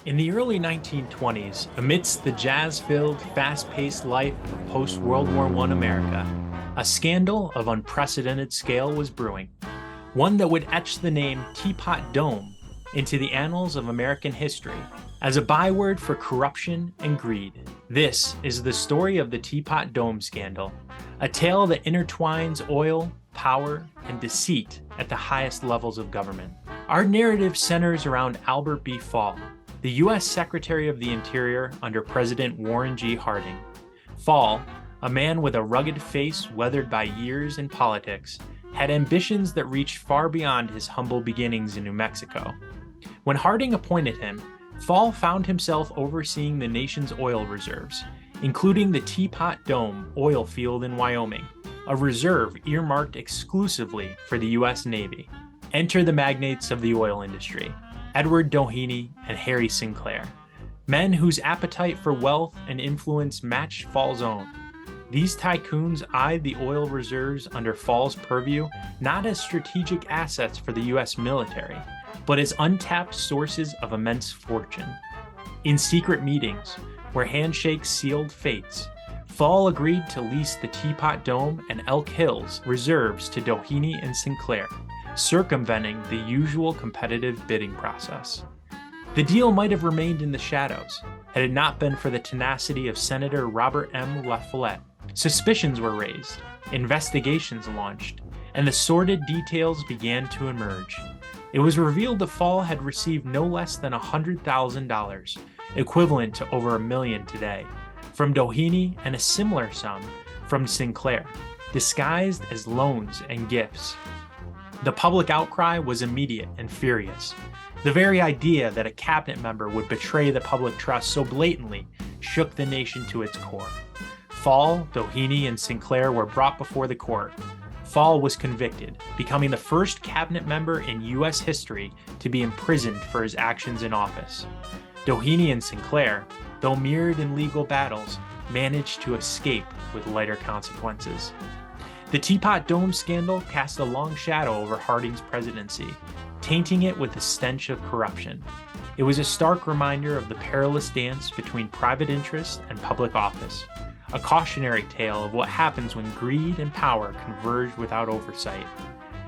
In the early 1920s, amidst the jazz-filled, fast-paced life of post-World War I America, a scandal of unprecedented scale was brewing, one that would etch the name Teapot Dome into the annals of American history as a byword for corruption and greed. This is the story of the Teapot Dome Scandal, a tale that intertwines oil, power, and deceit at the highest levels of government. Our narrative centers around Albert B. Fall, the U.S. Secretary of the Interior under President Warren G. Harding. Fall, a man with a rugged face weathered by years in politics, had ambitions that reached far beyond his humble beginnings in New Mexico. When Harding appointed him, Fall found himself overseeing the nation's oil reserves, including the Teapot Dome oil field in Wyoming, a reserve earmarked exclusively for the U.S. Navy. Enter the magnates of the oil industry, Edward Doheny and Harry Sinclair, men whose appetite for wealth and influence matched Fall's own. These tycoons eyed the oil reserves under Fall's purview not as strategic assets for the U.S. military, but as untapped sources of immense fortune. In secret meetings, where handshakes sealed fates, Fall agreed to lease the Teapot Dome and Elk Hills reserves to Doheny and Sinclair, circumventing the usual competitive bidding process. The deal might have remained in the shadows had it not been for the tenacity of Senator Robert M. La Follette. Suspicions were raised, investigations launched, and the sordid details began to emerge. It was revealed that Fall had received no less than $100,000, equivalent to over $1 million today, from Doheny and a similar sum from Sinclair, disguised as loans and gifts. The public outcry was immediate and furious. The very idea that a cabinet member would betray the public trust so blatantly shook the nation to its core. Fall, Doheny, and Sinclair were brought before the court. Fall was convicted, becoming the first cabinet member in U.S. history to be imprisoned for his actions in office. Doheny and Sinclair, though mired in legal battles, managed to escape with lighter consequences. The Teapot Dome scandal cast a long shadow over Harding's presidency, tainting it with the stench of corruption. It was a stark reminder of the perilous dance between private interest and public office, a cautionary tale of what happens when greed and power converge without oversight.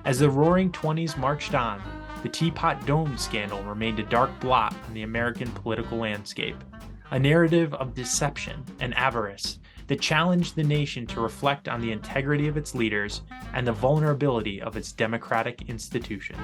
As the Roaring Twenties marched on, the Teapot Dome scandal remained a dark blot on the American political landscape, a narrative of deception and avarice that challenged the nation to reflect on the integrity of its leaders and the vulnerability of its democratic institutions.